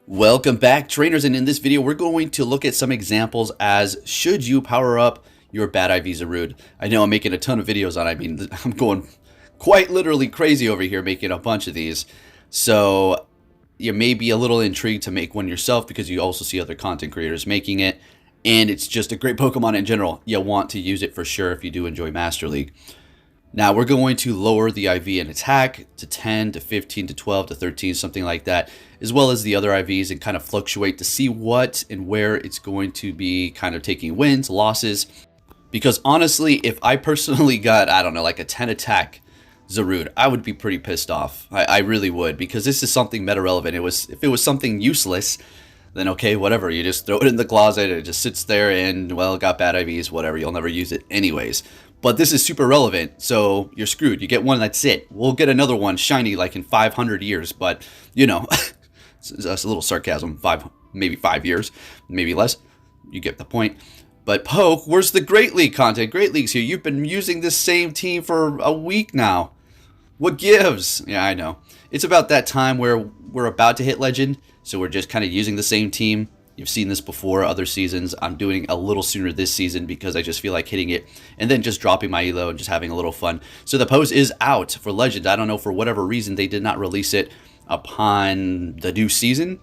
Welcome back, trainers, and in this video we're going to look at some examples as should you power up your bad IV Zarude. I know I'm making a ton of videos on it. I mean, I'm going quite literally crazy over here making a bunch of these. So you may be a little intrigued to make one yourself because you also see other content creators making it. And it's just a great Pokemon in general. You'll want to use it for sure if you do enjoy Master League. Now we're going to lower the IV in attack to 10 to 15 to 12 to 13, something like that, as well as the other IVs, and kind of fluctuate to see what and where it's going to be kind of taking wins, losses. Because honestly, if I personally got, I don't know, like a 10 attack Zarude, I would be pretty pissed off. I really would, because this is something meta relevant. If it was something useless, then okay, whatever. You just throw it in the closet, it just sits there and, well, got bad IVs, whatever. You'll never use it anyways. But this is super relevant, so you're screwed. You get one, that's it. We'll get another one shiny like in 500 years, but, you know, that's a little sarcasm. Maybe 5 years, maybe less. You get the point. But Poke, where's the Great League content? Great League's here. You've been using this same team for a week now. What gives? Yeah, I know. It's about that time where we're about to hit Legend, so we're just kind of using the same team. You've seen this before, other seasons. I'm doing a little sooner this season because I just feel like hitting it and then just dropping my elo and just having a little fun. So the pose is out for Legend. I don't know, for whatever reason, they did not release it upon the new season.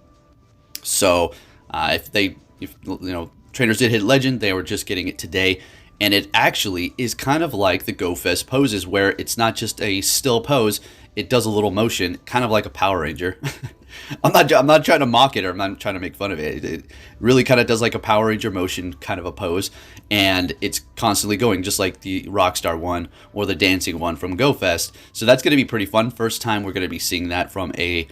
So if trainers did hit Legend, they were just getting it today. And it actually is kind of like the GoFest poses, where it's not just a still pose. It does a little motion, kind of like a Power Ranger. I'm not trying to mock it, or I'm not trying to make fun of it. It really kind of does like a Power Ranger motion kind of a pose, and it's constantly going, just like the Rockstar one or the dancing one from GoFest. So that's going to be pretty fun. First time we're going to be seeing that from a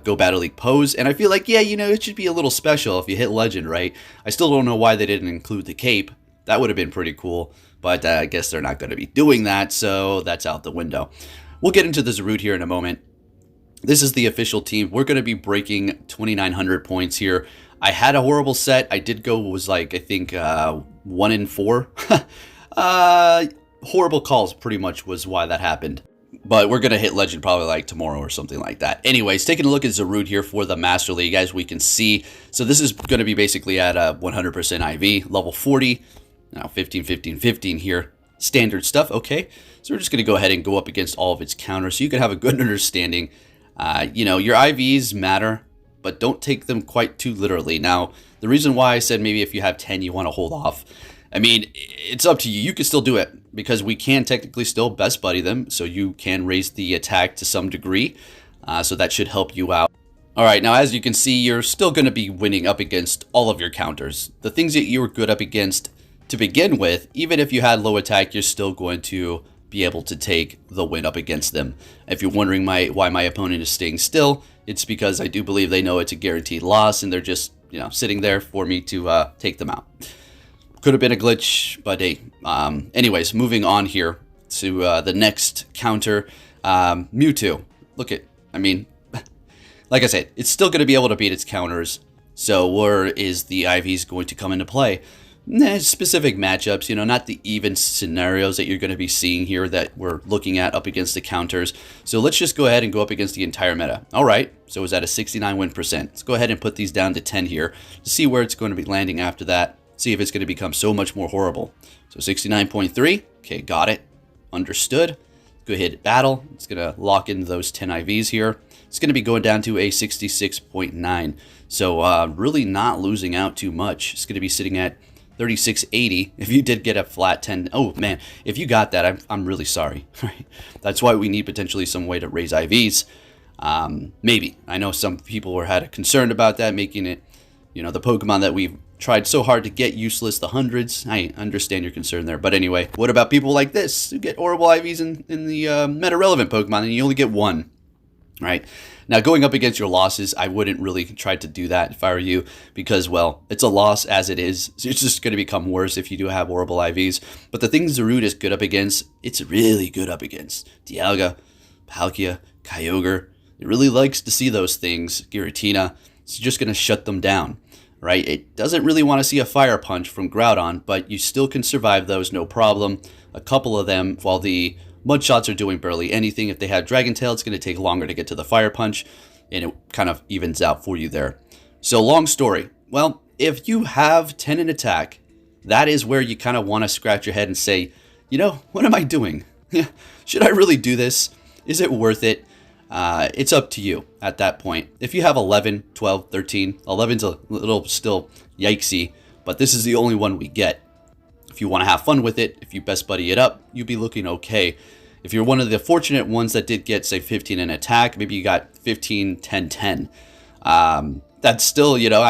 Go Battle League pose, and I feel like, yeah, you know, it should be a little special if you hit Legend, right? I still don't know why they didn't include the cape. That would have been pretty cool, but I guess they're not going to be doing that, so that's out the window. We'll get into the Zarude here in a moment. This is the official team. We're going to be breaking 2,900 points here. I had a horrible set. I did go, was like, I think, 1 in 4. Horrible calls pretty much was why that happened. But we're going to hit Legend probably like tomorrow or something like that. Anyways, taking a look at Zarude here for the Master League, as we can see. So this is going to be basically at a 100% IV, level 40. Now 15, 15, 15 here. Standard stuff, okay. So we're just going to go ahead and go up against all of its counters so you can have a good understanding. You know, your IVs matter, but don't take them quite too literally. Now, the reason why I said maybe if you have 10, you want to hold off. I mean, it's up to you. You can still do it because we can technically still best buddy them. So you can raise the attack to some degree. So that should help you out. All right, now as you can see, you're still going to be winning up against all of your counters. The things that you were good up against to begin with, even if you had low attack, you're still going to be able to take the win up against them. If you're wondering why my opponent is staying still, it's because I do believe they know it's a guaranteed loss, and they're just, you know, sitting there for me to take them out. Could have been a glitch, but hey. Anyways, moving on here to the next counter, Mewtwo. Look at, I mean, like I said, it's still going to be able to beat its counters. So where is the IVs going to come into play? Specific matchups, you know, not the even scenarios that you're going to be seeing here that we're looking at up against the counters. So let's just go ahead and go up against the entire meta. All right, so it's at a 69 win percent. Let's go ahead and put these down to 10 here to see where it's going to be landing after that. See if it's going to become so much more horrible. So 69.3, okay, got it, understood. Go ahead and battle. It's going to lock in those 10 IVs here. It's going to be going down to a 66.9. So really not losing out too much. It's going to be sitting at 3680. If you did get a flat 10, oh man, if you got that, I'm really sorry. That's why we need potentially some way to raise IVs. Maybe. I know some people had concerned about that, making it, you know, the Pokemon that we've tried so hard to get useless, the hundreds. I understand your concern there. But anyway, what about people like this who get horrible IVs in the meta-relevant Pokemon and you only get one, right? Now, going up against your losses, I wouldn't really try to do that if I were you because, well, it's a loss as it is. So it's just going to become worse if you do have horrible IVs. But the things Zarude is good up against, it's really good up against. Dialga, Palkia, Kyogre. It really likes to see those things. Giratina, it's just going to shut them down, right? It doesn't really want to see a Fire Punch from Groudon, but you still can survive those, no problem. A couple of them, while the Mud Shots are doing barely anything. If they have Dragon Tail, it's going to take longer to get to the Fire Punch. and it kind of evens out for you there. So long story. Well, if you have 10 in attack, that is where you kind of want to scratch your head and say, you know, what am I doing? Should I really do this? Is it worth it? It's up to you at that point. If you have 11, 12, 13, 11's a little still yikesy, but this is the only one we get. If you want to have fun with it, if you best buddy it up, you'll be looking okay. If you're one of the fortunate ones that did get, say, 15 in attack, maybe you got 15, 10, 10. That's still, you know,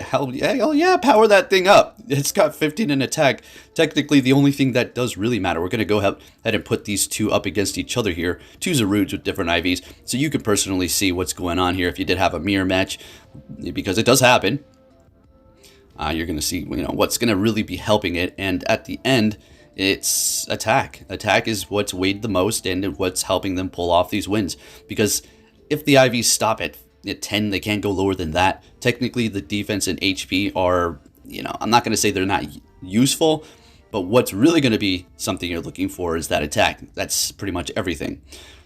hell yeah, power that thing up. It's got 15 in attack. Technically, the only thing that does really matter, we're going to go ahead and put these two up against each other here. Two Zarudes with different IVs, so you can personally see what's going on here if you did have a mirror match, because it does happen. You're going to see, you know, what's going to really be helping it, and at the end, it's attack. Attack is what's weighed the most and what's helping them pull off these wins, because if the IVs stop at 10, they can't go lower than that. Technically, the defense and HP are, you know, I'm not going to say they're not useful, but what's really going to be something you're looking for is that attack. That's pretty much everything.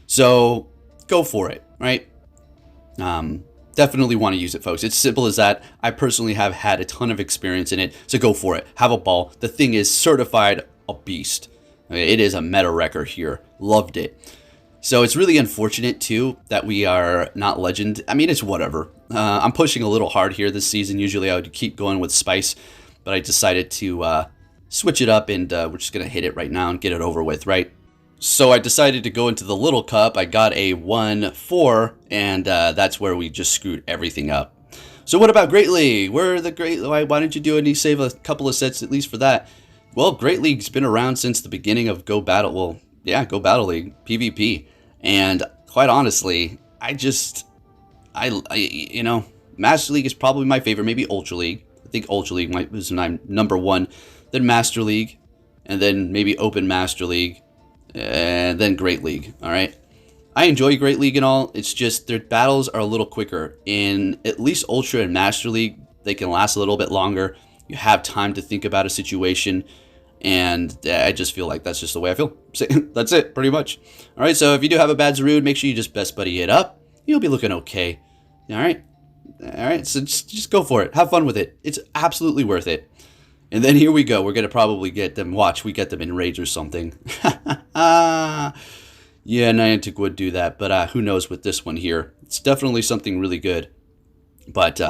So go for it, right? Definitely want to use it, folks. It's simple as that. I personally have had a ton of experience in it, so go for it. Have a ball. The thing is certified a beast. It is a meta wrecker here. Loved it. So it's really unfortunate, too, that we are not legend. I mean, it's whatever. I'm pushing a little hard here this season. Usually I would keep going with Spice, but I decided to switch it up, and we're just going to hit it right now and get it over with, right? So I decided to go into the little cup. I got a 1-4, and that's where we just screwed everything up. So what about Great League? Where are the Great League? Why didn't you do any save a couple of sets at least for that? Well, Great League's been around since the beginning of Go Battle. Well, yeah, Go Battle League, PvP. And quite honestly, I you know, Master League is probably my favorite. Maybe Ultra League. I think Ultra League was my number one. Then Master League, and then maybe Open Master League, and then Great League. All right. I enjoy Great League and all. It's just their battles are a little quicker. In at least Ultra and Master League, they can last a little bit longer. You have time to think about a situation. And I just feel like that's just the way I feel. That's it, pretty much. All right, so if you do have a bad Zarude, make sure you just best buddy it up. You'll be looking okay. All right? All right, so just go for it. Have fun with it. It's absolutely worth it. And then here we go. We're going to probably get them. Watch, we get them in Rage or something. Yeah, Niantic would do that, but who knows with this one here. It's definitely something really good. But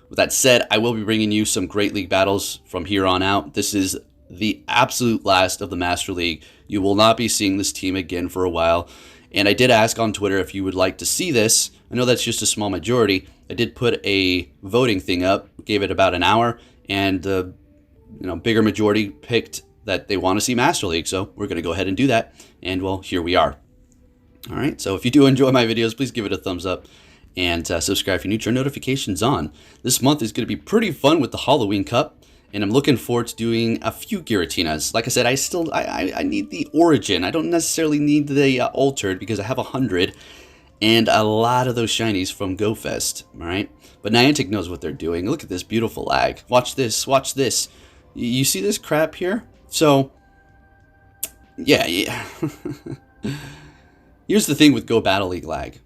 with that said, I will be bringing you some Great League battles from here on out. This is the absolute last of the Master League. You will not be seeing this team again for a while. And I did ask on Twitter if you would like to see this. I know that's just a small majority. I did put a voting thing up, gave it about an hour, and the bigger majority picked that they want to see Master League. So we're going to go ahead and do that. And well, here we are. All right. So if you do enjoy my videos, please give it a thumbs up and subscribe if you're new. Turn notifications on. This month is going to be pretty fun with the Halloween Cup. And I'm looking forward to doing a few Giratinas. Like I said, I need the Origin. I don't necessarily need the Altered because I have 100 and a lot of those shinies from GoFest. All right, but Niantic knows what they're doing. Look at this beautiful lag. Watch this. Watch this. You see this crap here? So, yeah. Here's the thing with Go Battle League lag,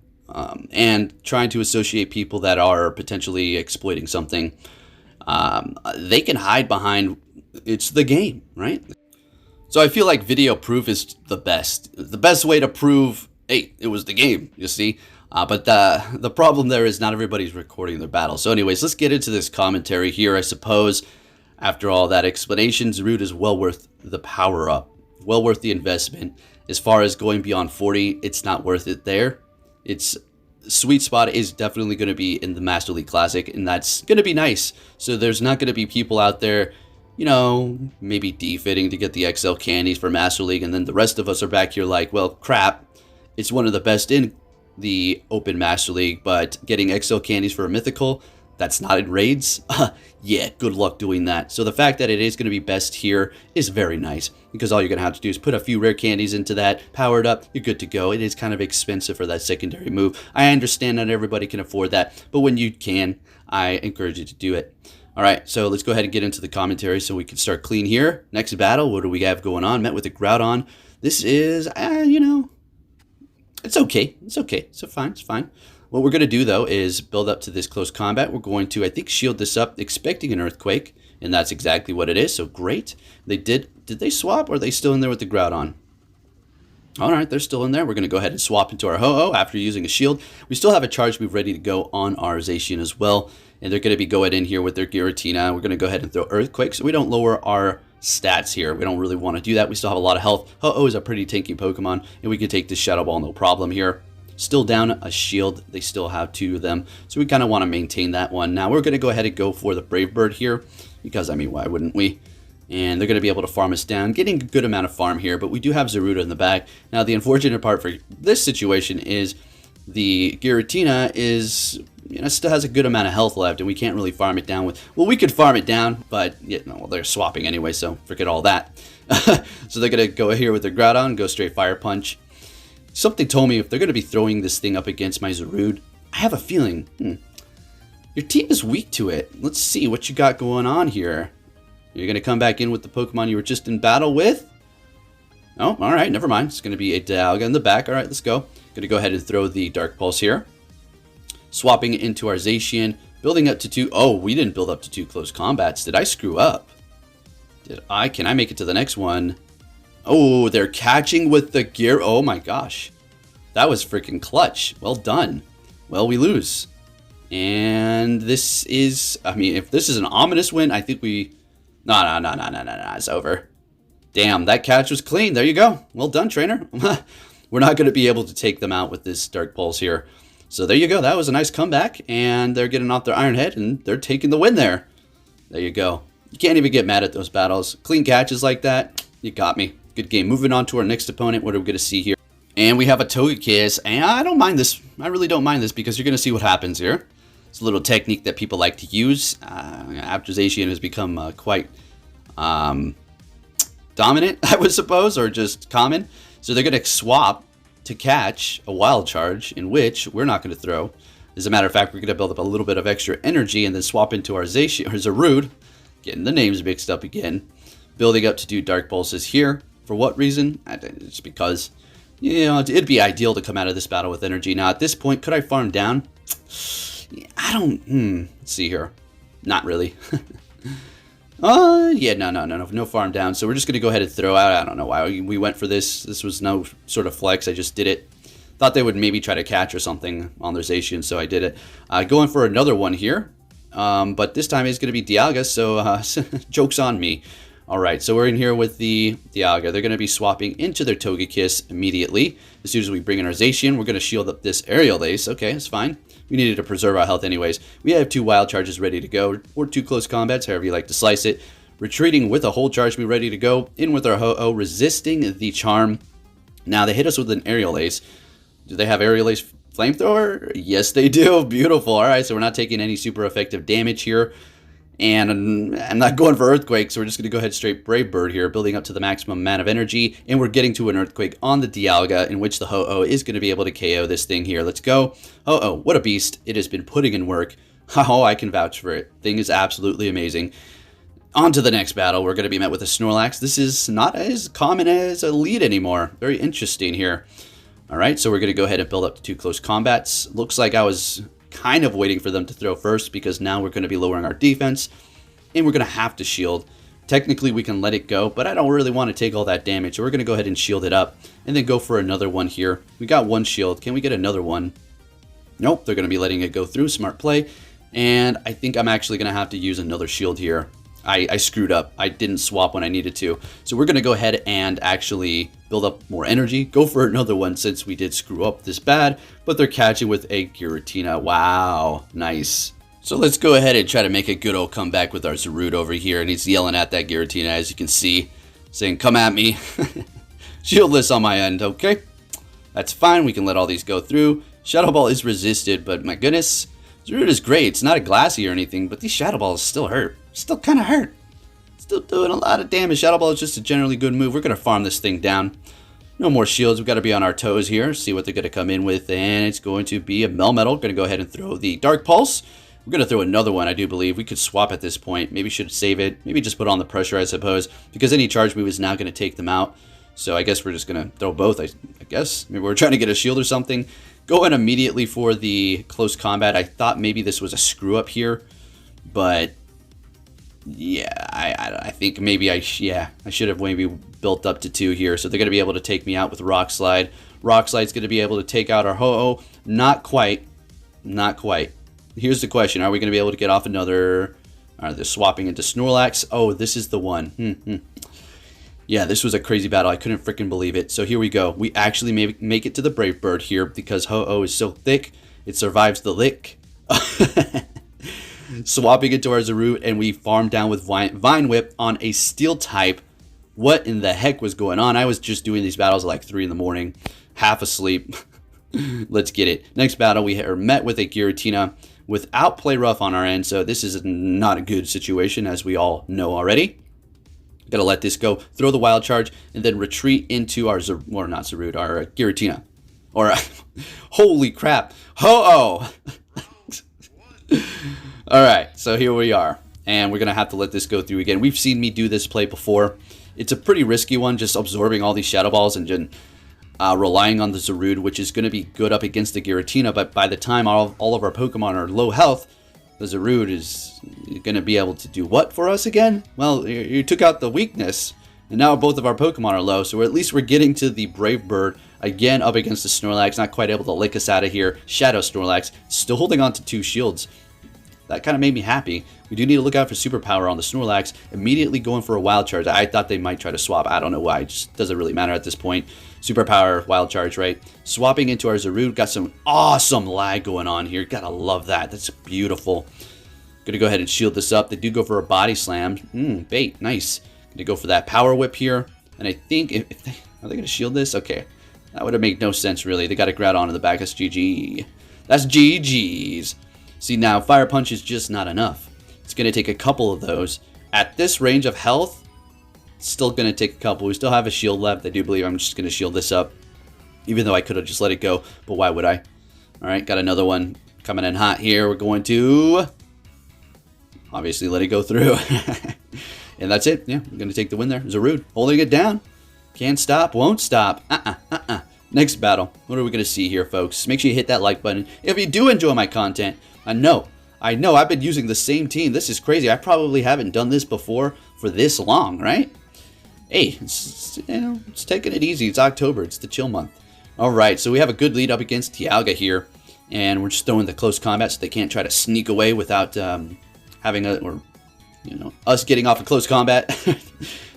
and trying to associate people that are potentially exploiting something. They can hide behind it's the game, right? So I feel like video proof is the best way to prove, hey, it was the game, you see? But the problem there is not everybody's recording their battle. So anyways, let's get into this commentary here. I suppose after all that explanation, Zarude is well worth the power up, well worth the investment. As far as going beyond 40, it's not worth it there. It's sweet spot is definitely going to be in the Master League Classic, and that's going to be nice. So there's not going to be people out there, maybe defitting to get the XL candies for Master League, and then the rest of us are back here like, well, crap, it's one of the best in the Open Master League, but getting XL candies for a Mythical, that's not in raids? Yeah, good luck doing that. So the fact that it is going to be best here is very nice, because all you're going to have to do is put a few rare candies into that, power it up, you're good to go. It is kind of expensive for that secondary move. I understand not everybody can afford that, but when you can, I encourage you to do it. All right, so let's go ahead and get into the commentary so we can start clean here. Next battle, what do we have going on? Met with a Groudon. This is, it's okay. It's okay. It's fine. It's fine. What we're going to do, though, is build up to this close combat. We're going to, I think, shield this up, expecting an Earthquake, and that's exactly what it is, so great. Did they swap, or are they still in there with the Groudon? All right, they're still in there. We're going to go ahead and swap into our Ho-Oh after using a shield. We still have a charge move ready to go on our Zacian as well, and they're going to be going in here with their Giratina. We're going to go ahead and throw Earthquake, so we don't lower our stats here. We don't really want to do that. We still have a lot of health. Ho-Oh is a pretty tanky Pokemon, and we can take this Shadow Ball no problem here. Still down a shield. They still have 2 of them, so we kind of want to maintain that one. Now we're going to go ahead and go for the Brave Bird here, because, I mean, why wouldn't we? And they're going to be able to farm us down, getting a good amount of farm here, but we do have Zarude in the back. Now, the unfortunate part for this situation is the Giratina is, you know, still has a good amount of health left, and we can't really farm it down with, well, we could farm it down, but, you know, well, they're swapping anyway, so forget all that. So they're going to go here with their Groudon, go straight Fire Punch. Something told me if they're going to be throwing this thing up against my Zarude, I have a feeling, your team is weak to it. Let's see what you got going on here. You're going to come back in with the Pokemon you were just in battle with? Oh, all right, never mind. It's going to be a Dialga in the back. All right, let's go. Going to go ahead and throw the Dark Pulse here. Swapping it into our Zacian, building up to 2. Oh, we didn't build up to 2 close combats. Did I screw up? Can I make it to the next one? Oh, they're catching with the gear. Oh my gosh. That was freaking clutch. Well done. Well, we lose. And this is, I mean, if this is an ominous win, I think we... No, it's over. Damn, that catch was clean. There you go. Well done, trainer. We're not going to be able to take them out with this Dark Pulse here. So there you go. That was a nice comeback. And they're getting off their Iron Head, and they're taking the win there. There you go. You can't even get mad at those battles. Clean catches like that. You got me. Good game. Moving on to our next opponent. What are we going to see here? And we have a Togekiss. And I don't mind this. I really don't mind this because you're going to see what happens here. It's a little technique that people like to use. After Zacian has become quite dominant, I would suppose, or just common. So they're going to swap to catch a Wild Charge, in which we're not going to throw. As a matter of fact, we're going to build up a little bit of extra energy and then swap into our Zacian, or Zarude. Getting the names mixed up again. Building up to do Dark Pulses here. For what reason? It's because, you know, it'd be ideal to come out of this battle with energy. Now, at this point, could I farm down? I don't, let's see here. Not really. Yeah, no farm down. So we're just going to go ahead and throw out. I don't know why we went for this. This was no sort of flex. I just did it. Thought they would maybe try to catch or something on their Zacian, so I did it. Going for another one here. But this time it's going to be Dialga, so joke's on me. All right, so we're in here with the Dialga. They're going to be swapping into their Togekiss immediately. As soon as we bring in our Zacian, we're going to shield up this Aerial Ace. Okay, that's fine. We needed to preserve our health anyways. We have 2 Wild Charges ready to go, or 2 close combats, however you like to slice it. Retreating with a whole charge move ready to go. In with our Ho-Oh, resisting the Charm. Now, they hit us with an Aerial Ace. Do they have Aerial Ace Flamethrower? Yes, they do. Beautiful. All right, so we're not taking any super effective damage here. And I'm not going for Earthquake, so we're just going to go ahead straight Brave Bird here, building up to the maximum amount of energy. And we're getting to an Earthquake on the Dialga, in which the Ho-Oh is going to be able to KO this thing here. Let's go. Ho-Oh, what a beast. It has been putting in work. Oh, I can vouch for it. Thing is absolutely amazing. On to the next battle. We're going to be met with a Snorlax. This is not as common as a lead anymore. Very interesting here. All right, so we're going to go ahead and build up to 2 close combats. Looks like I was kind of waiting for them to throw first, because now we're going to be lowering our defense, and we're going to have to shield. Technically, we can let it go, but I don't really want to take all that damage, so we're going to go ahead and shield it up, and then go for another one here. We got 1 shield. Can we get another one? Nope, they're going to be letting it go through. Smart play. And I think I'm actually going to have to use another shield here. I screwed up. I didn't swap when I needed to. So we're going to go ahead and actually build up more energy. Go for another one since we did screw up this bad. But they're catching with a Giratina. Wow. Nice. So let's go ahead and try to make a good old comeback with our Zarude over here. And he's yelling at that Giratina, as you can see. Saying, come at me. Shieldless on my end. Okay. That's fine. We can let all these go through. Shadow Ball is resisted. But my goodness. Zarude is great. It's not a glassy or anything. But these Shadow Balls still hurt. Still kind of hurt. Still doing a lot of damage. Shadow Ball is just a generally good move. We're going to farm this thing down. No more shields. We've got to be on our toes here. See what they're going to come in with. And it's going to be a Melmetal. Going to go ahead and throw the Dark Pulse. We're going to throw another one, I do believe. We could swap at this point. Maybe should save it. Maybe just put on the pressure, I suppose. Because any charge move is now going to take them out. So I guess we're just going to throw both, I guess. Maybe we're trying to get a shield or something. Going immediately for the close combat. I thought maybe this was a screw up here, but yeah, I think maybe I should have maybe built up to 2 here. So they're going to be able to take me out with Rock Slide. Rock Slide's going to be able to take out our Ho-Oh. Not quite. Not quite. Here's the question. Are we going to be able to get off another... they're swapping into Snorlax. Oh, this is the one. Yeah, this was a crazy battle. I couldn't freaking believe it. So here we go. We actually make it to the Brave Bird here because Ho-Oh is so thick. It survives the lick. Swapping into our Zarude, and we farm down with Vine Whip on a Steel type. What in the heck was going on? I was just doing these battles at like 3 in the morning, half asleep. Let's get it. Next battle, we are met with a Giratina without Play Rough on our end, so this is not a good situation, as we all know already. Gotta let this go, throw the Wild Charge, and then retreat into our Zarude, our Giratina. Or, holy crap, Ho-Oh! Alright, so here we are, and we're gonna have to let this go through again. We've seen me do this play before. It's a pretty risky one, just absorbing all these Shadow Balls and just relying on the Zarude, which is going to be good up against the Giratina, but by the time all of our Pokemon are low health, the Zarude is going to be able to do what for us again? Well, you took out the weakness, and now both of our Pokemon are low, so at least we're getting to the Brave Bird, again up against the Snorlax, not quite able to lick us out of here. Shadow Snorlax, still holding on to 2 shields. That kind of made me happy. We do need to look out for Superpower on the Snorlax. Immediately going for a Wild Charge. I thought they might try to swap. I don't know why. It just doesn't really matter at this point. Superpower, Wild Charge, right? Swapping into our Zarude. Got some awesome lag going on here. Gotta love that. That's beautiful. Gonna go ahead and shield this up. They do go for a Body Slam. Bait. Nice. Gonna go for that Power Whip here. And I think... are they gonna shield this? Okay. That would have made no sense, really. They got a Groudon in the back. That's GG. That's GG's. See, now, Fire Punch is just not enough. It's going to take a couple of those. At this range of health, it's still going to take a couple. We still have a shield left. I do believe I'm just going to shield this up. Even though I could have just let it go. But why would I? Alright, got another one coming in hot here. We're going to... obviously let it go through. And that's it. Yeah, we're going to take the win there. Zarude, holding it down. Can't stop, won't stop. Next battle. What are we going to see here, folks? Make sure you hit that like button. If you do enjoy my content... I know, I've been using the same team. This is crazy. I probably haven't done this before for this long, right? Hey, it's taking it easy. It's October. It's the chill month. All right, so we have a good lead up against Dialga here, and we're just throwing the close combat so they can't try to sneak away without having us getting off a close combat.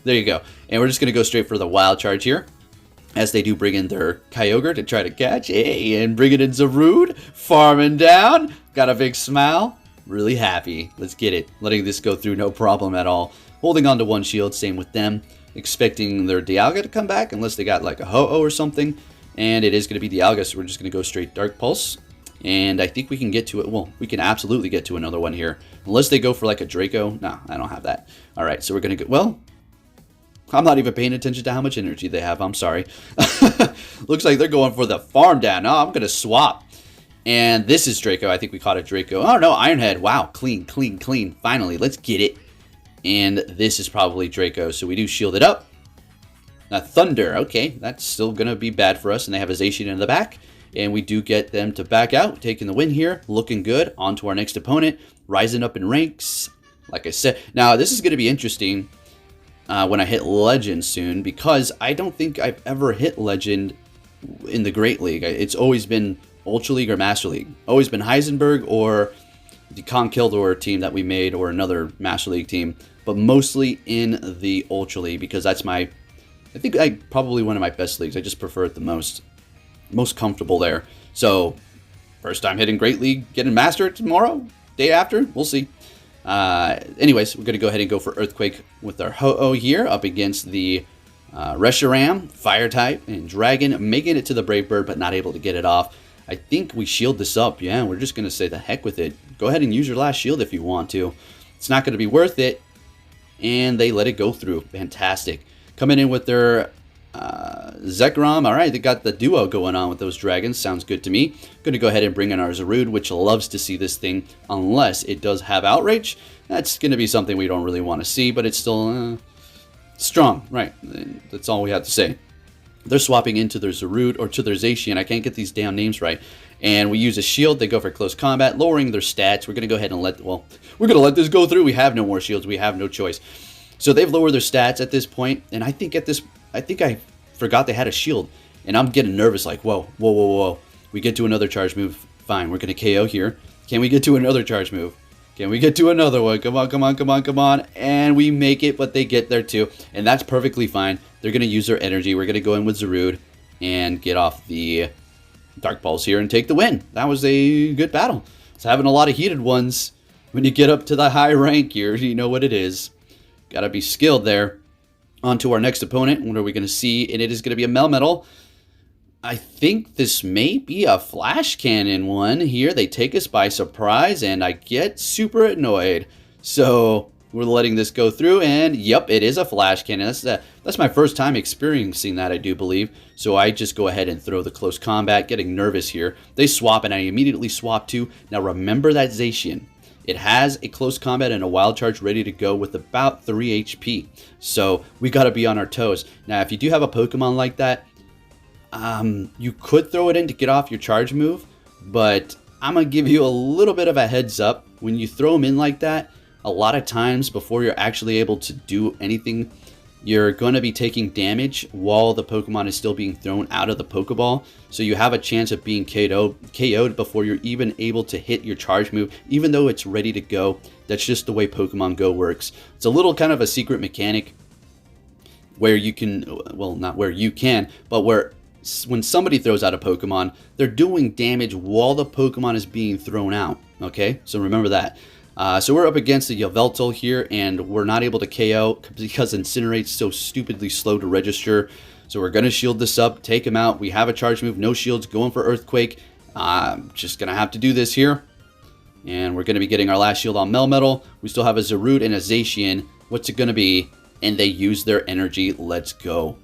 There you go. And we're just gonna go straight for the Wild Charge here, as they do bring in their Kyogre to try to catch. Hey, and bring it in Zarude, farming down. Got a big smile. Really happy. Let's get it. Letting this go through, no problem at all. Holding on to 1 shield, same with them. Expecting their Dialga to come back, unless they got like a Ho-Oh or something. And it is going to be Dialga, so we're just going to go straight Dark Pulse. And I think we can get to it. Well, we can absolutely get to another one here. Unless they go for like a Draco. No, I don't have that. Alright, so we're going to go... well... I'm not even paying attention to how much energy they have. I'm sorry. Looks like they're going for the farm down. No, I'm going to swap. And this is Draco. I think we caught a Draco. Oh, no, Ironhead. Wow, clean, clean, clean. Finally, let's get it. And this is probably Draco. So we do shield it up. Thunder. Okay, that's still going to be bad for us. And they have a Zacian in the back. And we do get them to back out. Taking the win here. Looking good. On to our next opponent. Rising up in ranks. Like I said. Now, this is going to be interesting. When I hit Legend soon, because I don't think I've ever hit Legend in the Great League. It's always been Ultra League or Master League. Always been Heisenberg or the Conkeldor team that we made, or another Master League team, but mostly in the Ultra League, because that's I think probably one of my best leagues. I just prefer it the most comfortable there. So first time hitting Great League, getting Master tomorrow, day after, we'll see. Anyways, we're going to go ahead and go for Earthquake with our Ho-Oh here up against the Reshiram, Fire type, and Dragon, making it to the Brave Bird, but not able to get it off. I think we shield this up. Yeah, we're just going to say the heck with it. Go ahead and use your last shield if you want to. It's not going to be worth it. And they let it go through. Fantastic. Coming in with their Zekrom. All right, they got the duo going on with those dragons. Sounds good to me. Going to go ahead and bring in our Zarude, which loves to see this thing, unless it does have Outrage. That's going to be something we don't really want to see, but it's still strong. Right, that's all we have to say. They're swapping into their Zarude or to their Zacian. I can't get these damn names right. And we use a shield. They go for close combat, lowering their stats. We're going to go ahead and we're going to let this go through. We have no more shields. We have no choice. So they've lowered their stats at this point. And I think I forgot they had a shield. And I'm getting nervous like, whoa, whoa, whoa, whoa. We get to another charge move. Fine, we're going to KO here. Can we get to another charge move? Can we get to another one? Come on, come on, come on, come on. And we make it, but they get there too. And that's perfectly fine. They're going to use their energy. We're going to go in with Zarude and get off the Dark Pulse here and take the win. That was a good battle. It's having a lot of heated ones. When you get up to the high rank here, you know what it is. Got to be skilled there. On to our next opponent. What are we going to see? And it is going to be a Melmetal. I think this may be a Flash Cannon one here. They take us by surprise, and I get super annoyed. So we're letting this go through, and yep, it is a Flash Cannon. That's my first time experiencing that, I do believe. So I just go ahead and throw the close combat, getting nervous here. They swap, and I immediately swap too. Now remember that Zacian. It has a close combat and a wild charge ready to go with about 3 HP. So we got to be on our toes. Now, if you do have a Pokemon like that, you could throw it in to get off your charge move, but I'm going to give you a little bit of a heads up. When you throw them in like that, a lot of times before you're actually able to do anything, you're going to be taking damage while the Pokemon is still being thrown out of the Pokeball. So you have a chance of being KO'd before you're even able to hit your charge move, even though it's ready to go. That's just the way Pokemon Go works. It's a little kind of a secret mechanic where you can, well, not where you can, but where when somebody throws out a Pokemon, they're doing damage while the Pokemon is being thrown out. Okay, so remember that. So we're up against the Yveltal here, and we're not able to KO because Incinerate's so stupidly slow to register. So we're going to shield this up, take him out. We have a charge move, no shields, going for Earthquake. Just going to have to do this here. And we're going to be getting our last shield on Melmetal. We still have a Zarude and a Zacian. What's it going to be? And they use their energy. Let's go.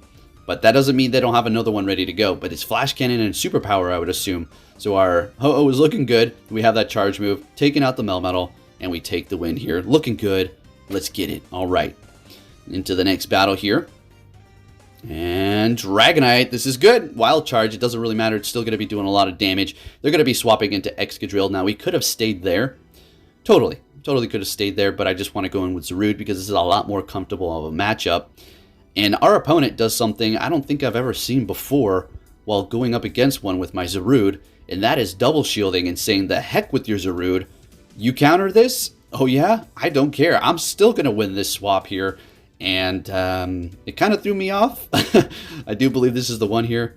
But that doesn't mean they don't have another one ready to go. But it's Flash Cannon and Superpower, I would assume. So our Ho-Oh is looking good. We have that charge move, taking out the Melmetal, and we take the win here. Looking good. Let's get it. All right. Into the next battle here. And Dragonite. This is good. Wild Charge. It doesn't really matter. It's still going to be doing a lot of damage. They're going to be swapping into Excadrill. Now, we could have stayed there. Totally could have stayed there. But I just want to go in with Zarude because this is a lot more comfortable of a matchup. And our opponent does something I don't think I've ever seen before while going up against one with my Zarude, and that is double shielding and saying, the heck with your Zarude. You counter this? Oh yeah? I don't care. I'm still going to win this swap here. And it kind of threw me off. I do believe this is the one here.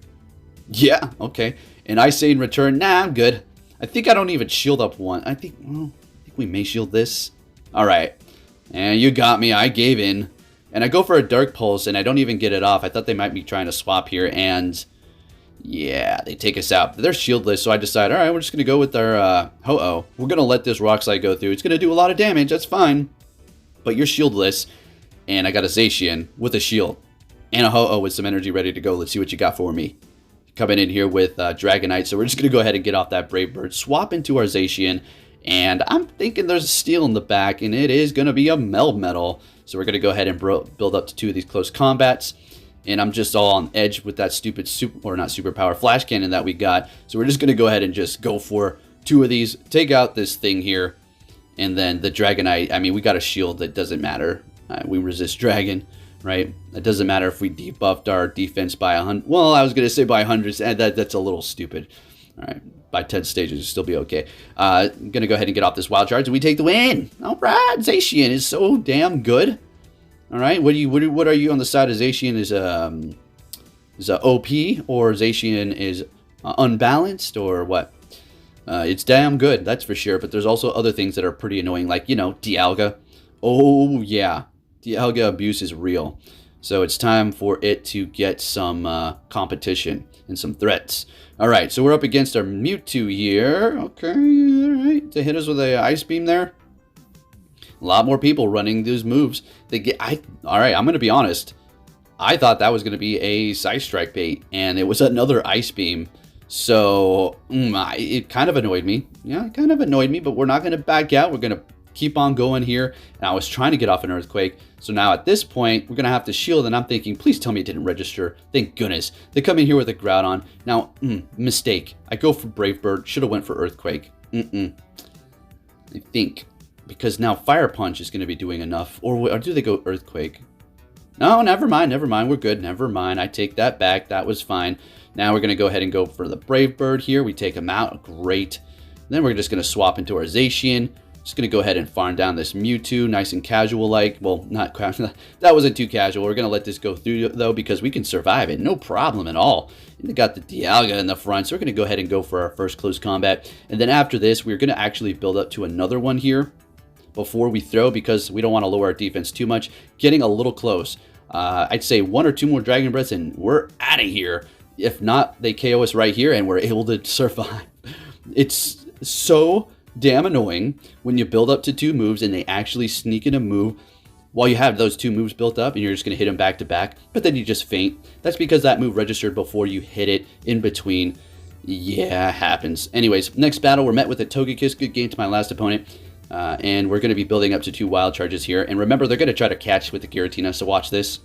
Yeah, okay. And I say in return, nah, I'm good. I think I don't even shield up one. I think we may shield this. All right. And you got me. I gave in. And I go for a Dark Pulse, and I don't even get it off. I thought they might be trying to swap here, and yeah, they take us out. They're shieldless, so I decide, all right, we're just going to go with our Ho-Oh. We're going to let this Rock Slide go through. It's going to do a lot of damage. That's fine. But you're shieldless, and I got a Zacian with a shield and a Ho-Oh with some energy ready to go. Let's see what you got for me. Coming in here with Dragonite, so we're just going to go ahead and get off that Brave Bird, swap into our Zacian, and I'm thinking there's a steal in the back, and it is going to be a Melmetal. So we're going to go ahead and build up to 2 of these close combats. And I'm just all on edge with that stupid superpower Flash Cannon that we got. So we're just going to go ahead and just go for 2 of these. Take out this thing here. And then the Dragonite. I mean, we got a shield that doesn't matter. We resist Dragon, right? It doesn't matter if we debuffed our defense by 100. Well, I was going to say by hundreds. And that's a little stupid. All right. By 10 stages, it'll still be okay. I'm going to go ahead and get off this Wild Charge, and we take the win. All right, Zacian is so damn good. All right, what are you on the side of Zacian? Is a OP, or Zacian is unbalanced, or what? It's damn good, that's for sure. But there's also other things that are pretty annoying, like, you know, Dialga. Oh, yeah. Dialga abuse is real. So it's time for it to get some competition and some threats. All right, so we're up against our Mewtwo here. Okay, all right. To hit us with a Ice Beam there. A lot more people running those moves. All right, I'm going to be honest. I thought that was going to be a Side Strike bait, and it was another Ice Beam. So it kind of annoyed me. Yeah, it kind of annoyed me, but we're not going to back out. We're going to keep on going here. And I was trying to get off an Earthquake. So now at this point, we're going to have to shield. And I'm thinking, please tell me it didn't register. Thank goodness. They come in here with a Groudon. Now, mistake. I go for Brave Bird. Should have went for Earthquake. I think. Because now Fire Punch is going to be doing enough. Or do they go Earthquake? No, never mind. We're good. Never mind. I take that back. That was fine. Now we're going to go ahead and go for the Brave Bird here. We take him out. Great. Then we're just going to swap into our Zacian. Just going to go ahead and farm down this Mewtwo. Nice and casual-like. Well, not casual. That wasn't too casual. We're going to let this go through, though, because we can survive it. No problem at all. And they got the Dialga in the front, so we're going to go ahead and go for our first close combat. And then after this, we're going to actually build up to another one here before we throw, because we don't want to lower our defense too much. Getting a little close. I'd say 1 or 2 more Dragon Breaths, and we're out of here. If not, they KO us right here, and we're able to survive. It's so damn annoying when you build up to 2 moves, and they actually sneak in a move while you have those 2 moves built up, and you're just going to hit them back to back, but then you just faint. That's because that move registered before you hit it in between. Yeah, it happens. Anyways, next battle, we're met with a Togekiss. Good game to my last opponent. And we're going to be building up to 2 wild charges here. And remember, they're going to try to catch with the Giratina, so watch this.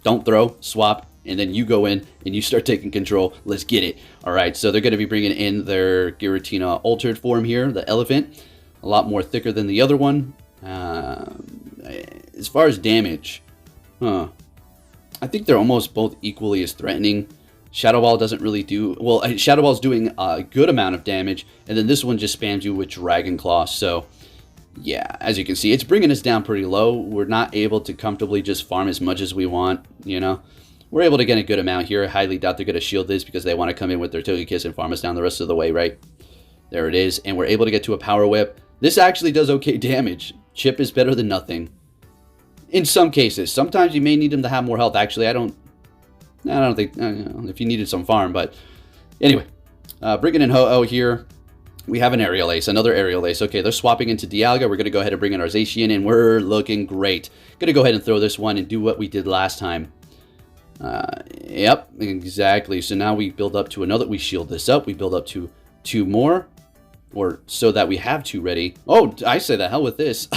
Don't throw, swap, and then you go in and you start taking control. Let's get it. All right, so they're going to be bringing in their Giratina altered form here, the elephant. A lot more thicker than the other one. As far as damage, I think they're almost both equally as threatening. Shadow Ball doesn't really do... Well, Shadow Ball's doing a good amount of damage, and then this one just spams you with Dragon Claw. So, yeah, as you can see, it's bringing us down pretty low. We're not able to comfortably just farm as much as we want, you know? We're able to get a good amount here. I highly doubt they're going to shield this because they want to come in with their Togekiss and farm us down the rest of the way, right? There it is, and we're able to get to a Power Whip. This actually does okay damage. Chip is better than nothing. In some cases. Sometimes you may need them to have more health. Actually, I don't think, if you needed some farm, but anyway, bringing in Ho-Oh here. We have an Aerial Ace, another Aerial Ace. Okay, they're swapping into Dialga. We're going to go ahead and bring in our Zacian, and we're looking great. Going to go ahead and throw this one and do what we did last time. Yep, exactly. So now we build up to another. We shield this up. We build up to 2 more, or so that we have 2 ready. Oh, I say the hell with this.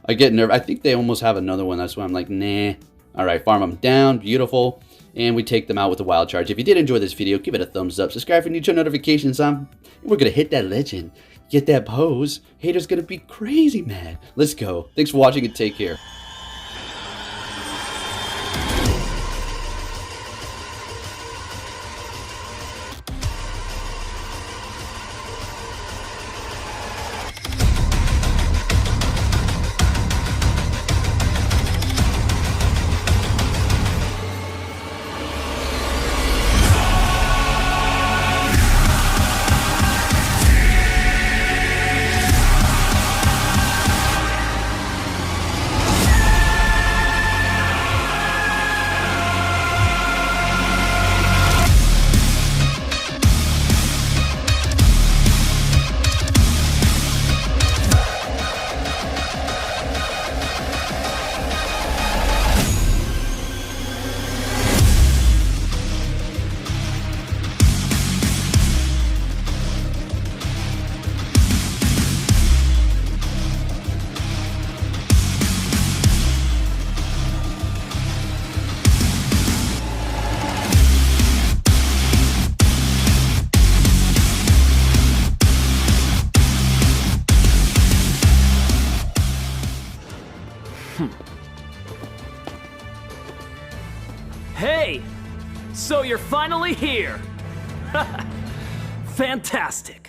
I get nervous. I think they almost have another one. That's why I'm like, nah. All right, farm them down. Beautiful. And we take them out with a wild charge. If you did enjoy this video, give it a thumbs up. Subscribe for new notifications on. We're going to hit that legend. Get that pose. Haters going to be crazy mad. Let's go. Thanks for watching and take care. Hey! So you're finally here! Fantastic!